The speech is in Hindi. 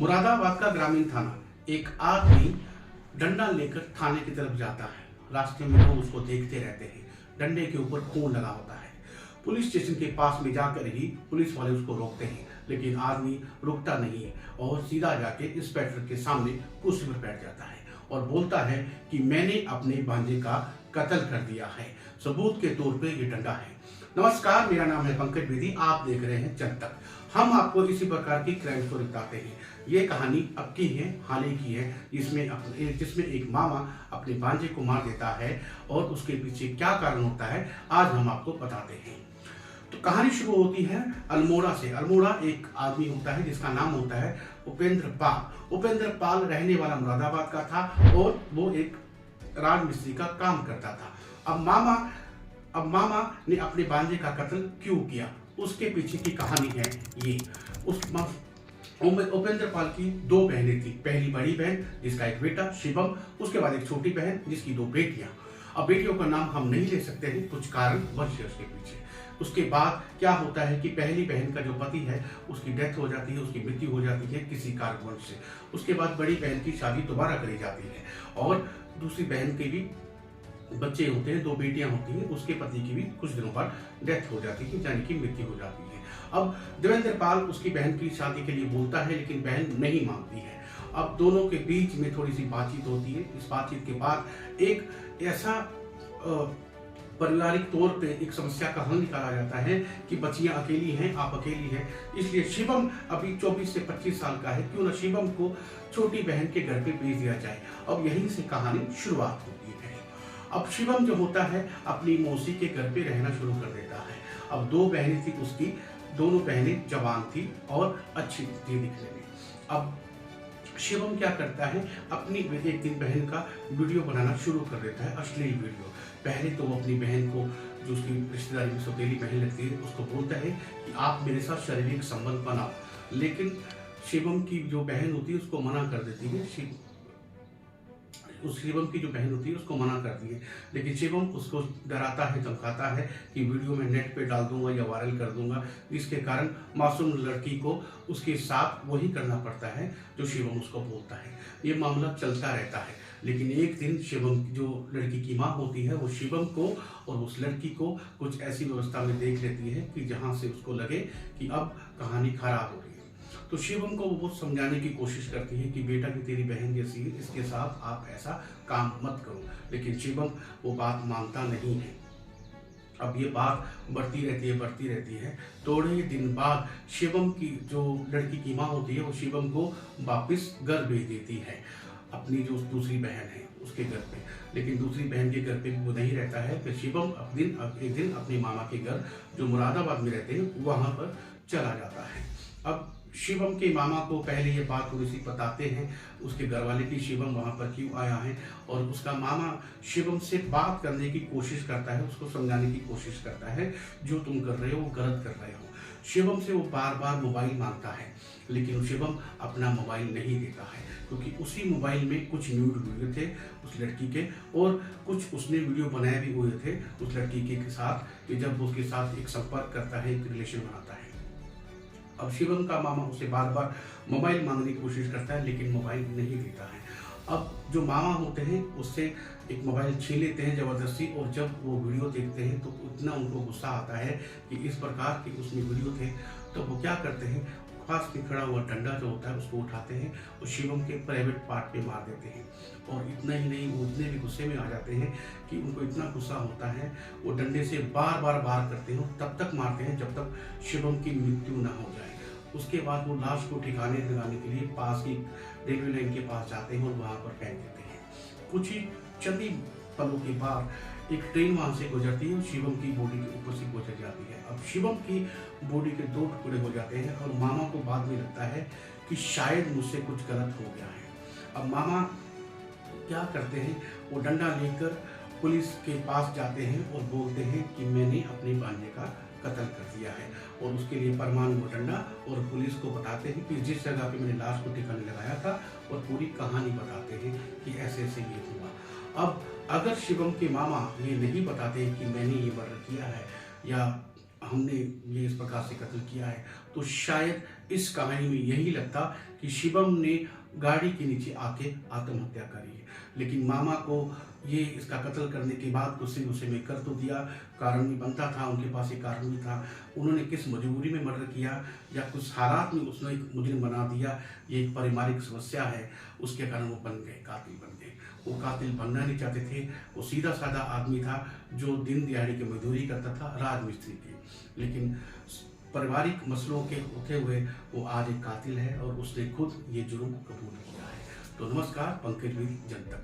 मुरादाबाद का ग्रामीण थाना। एक आदमी डंडा लेकर थाने की तरफ जाता है। रास्ते में लोग उसको देखते रहते हैं। डंडे के ऊपर खून लगा होता है। पुलिस स्टेशन के पास में जाकर ही पुलिस वाले उसको रोकते हैं, लेकिन आदमी रुकता नहीं है और सीधा जाके इंस्पेक्टर के सामने कुर्सी पर बैठ जाता है और बोलता है कि मैंने अपने भांजे का कत्ल कर दिया है, सबूत के तौर पे ये डंडा है। नमस्कार, मेरा नाम है पंकज बेदी, आप देख रहे हैं जब तक। हम आपको इसी प्रकार की क्राइम स्टोरी बताते हैं। ये कहानी अब की है, हाल ही की है, जिसमें एक मामा अपने भांजे को मार देता है और उसके पीछे क्या कारण होता है आज हम आपको बताते हैं। तो कहानी शुरू होती है अल्मोड़ा से। अल्मोड़ा एक आदमी होता है जिसका नाम होता है उपेंद्र पाल। उपेंद्र पाल रहने वाला मुरादाबाद का था और वो एक राजमिस्त्री का काम करता था। अब मामा ने अपने भांजे का कत्ल क्यों किया, उसके पीछे की कहानी है ये। उपेंद्र पाल की दो बहनें थी। पहली बड़ी बहन जिसका एक बेटा शिवम, उसके बाद एक छोटी बहन जिसकी दो बेटियां। अब बेटियों का नाम हम नहीं ले सकते हैं, कुछ कारण वश है उसके पीछे। उसके बाद क्या होता है कि पहली बहन का जो पति है उसकी डेथ हो जाती है, उसकी मृत्यु हो जाती है किसी कारणवश से। उसके बाद बड़ी बहन की शादी दोबारा करी जाती है और दूसरी बहन के भी बच्चे होते हैं, दो बेटियां होती हैं। उसके पति की भी कुछ दिनों बाद डेथ हो जाती है, यानी कि मृत्यु हो जाती है। अब देवेंद्र पाल उसकी बहन की शादी के लिए बोलता है, लेकिन बहन नहीं मानती है। अब दोनों के बीच में थोड़ी सी बातचीत होती है। इस बातचीत के बाद एक ऐसा पारिवारिक तौर पे एक समस्या का हल निकाला जाता है कि बच्चियां अकेली हैं, आप अकेली हैं, इसलिए शिवम अभी 24 से 25 साल का है, क्यों ना शिवम को छोटी बहन के घर पे भेज दिया जाए। अब यहीं से कहानी शुरुआत होती है। अब शिवम जो होता है अपनी मौसी के घर पे रहना शुरू कर देता है। अब दो बहनें थी उसकी, दोनों बहनें जवान थी और अच्छी थी दिखने में। अब शिवम क्या करता है, अपनी एक दिन बहन का वीडियो बनाना शुरू कर देता है, अश्लील वीडियो। पहले तो वो अपनी बहन को, जो उसकी रिश्तेदारी में सौतेली बहन लगती है, उसको बोलता है कि आप मेरे साथ शारीरिक संबंध बनाओ, लेकिन शिवम की जो बहन होती है उसको मना कर देती है। शिवम की जो बहन होती है उसको मना करती है, लेकिन शिवम उसको डराता है, धमकाता है कि वीडियो में नेट पे डाल दूंगा या वायरल कर दूंगा, जिसके कारण मासूम लड़की को उसके साथ वही करना पड़ता है जो शिवम उसको बोलता है। ये मामला चलता रहता है, लेकिन एक दिन शिवम जो लड़की की माँ होती है वो शिवम को और उस लड़की को कुछ ऐसी व्यवस्था में देख लेती है कि जहाँ से उसको लगे कि अब कहानी खराब हो रही है। तो शिवम को वो समझाने की कोशिश करती है कि बेटा की तेरी बहन जैसी है, इसके साथ आप ऐसा काम मत करो, लेकिन शिवम वो बात मानता नहीं है। अब ये बात बढ़ती रहती है। थोड़े ही दिन बाद शिवम की जो लड़की की माँ होती है वो शिवम को वापस घर भेज देती है, अपनी जो दूसरी बहन है उसके घर पे। लेकिन दूसरी बहन के घर पे वो नहीं रहता है, फिर शिवम एक दिन अपने मामा के घर जो मुरादाबाद में रहते हैं वहां पर चला जाता है। अब शिवम के मामा को पहले ये बात थोड़ी सी बताते हैं उसके घर वाले की शिवम वहां पर क्यों आया है, और उसका मामा शिवम से बात करने की कोशिश करता है, उसको समझाने की कोशिश करता है जो तुम कर रहे हो वो गलत कर रहे हो। शिवम से वो बार बार मोबाइल मांगता है, लेकिन शिवम अपना मोबाइल नहीं देता है, क्योंकि उसी मोबाइल में कुछ न्यूड वीडियो थे उस लड़की के, और कुछ उसने वीडियो बनाए भी हुए थे उस लड़की के साथ, कि जब उसके साथ एक संपर्क करता है, एक रिलेशन बनाता है। अब शिवम का मामा उसे बार बार मोबाइल मांगने की कोशिश करता है, लेकिन मोबाइल नहीं देता है। अब जो मामा होते हैं उससे एक मोबाइल छीन लेते हैं जबरदस्ती, और जब वो वीडियो देखते हैं तो इतना उनको गुस्सा आता है कि इस प्रकार के उसमें वीडियो थे, तो वो क्या करते हैं, पास में खड़ा हुआ डंडा जो होता है उसको उठाते हैं और शिवम के प्राइवेट पार्ट पे मार देते हैं। और इतना ही नहीं, वो इतने भी गुस्से में आ जाते हैं कि उनको इतना गुस्सा होता है, वो डंडे से बार बार वार करते हैं, तब तक मारते हैं जब तक शिवम की मृत्यु ना हो जाए। उसके बाद वो लाश को ठिकाने लगाने के लिए पास की रेलवे लाइन के पास जाते हैं और वहां पर फेंक देते हैं। कुछ ही चंद ही पलों के बाद एक ट्रेन वहां से गुजरती है और शिवम की बॉडी के ऊपर से गुजर जाती है। अब शिवम की बॉडी के दो टुकड़े हो जाते हैं और मामा को बाद में लगता है कि शायद मुझसे कुछ गलत हो गया है। अब मामा क्या करते हैं, वो डंडा लेकर पुलिस के पास जाते हैं और बोलते हैं कि मैंने अपने भांजे का कत्ल कर दिया है, और उसके लिए प्रमाण वो डंडा, और पुलिस को बताते हैं कि जिस जगह पे मैंने लाश को ठिकाने लगाया था, और पूरी कहानी बताते हैं कि ऐसे ऐसे ये हुआ। अब अगर शिवम के मामा ये नहीं बताते कि मैंने ये मर्डर किया है या हमने ये इस प्रकार से कत्ल किया है। तो शायद इस कहानी में यही लगता कि शिवम ने गाड़ी के नीचे आके आत्महत्या करी है, लेकिन मामा को ये इसका कत्ल करने के बाद गुस्से गुस्से में कर तो दिया, कारण भी बनता था, उनके पास एक कारण भी था। उन्होंने किस मजबूरी में मर्डर किया या कुछ हालात में उसने एक मुजरिम बना दिया, ये एक पारिवारिक समस्या है, उसके कारण वो बन गए, कातिल बन गए। वो कातिल बनना नहीं चाहते थे, वो सीधा साधा आदमी था जो दिन दिहाड़ी की मजदूरी करता था, राजमिस्त्री की, लेकिन पारिवारिक मसलों के होते हुए वो आज एक कातिल है और उसने खुद ये जुर्म कबूल किया है। तो नमस्कार, पंकज वीर जनता।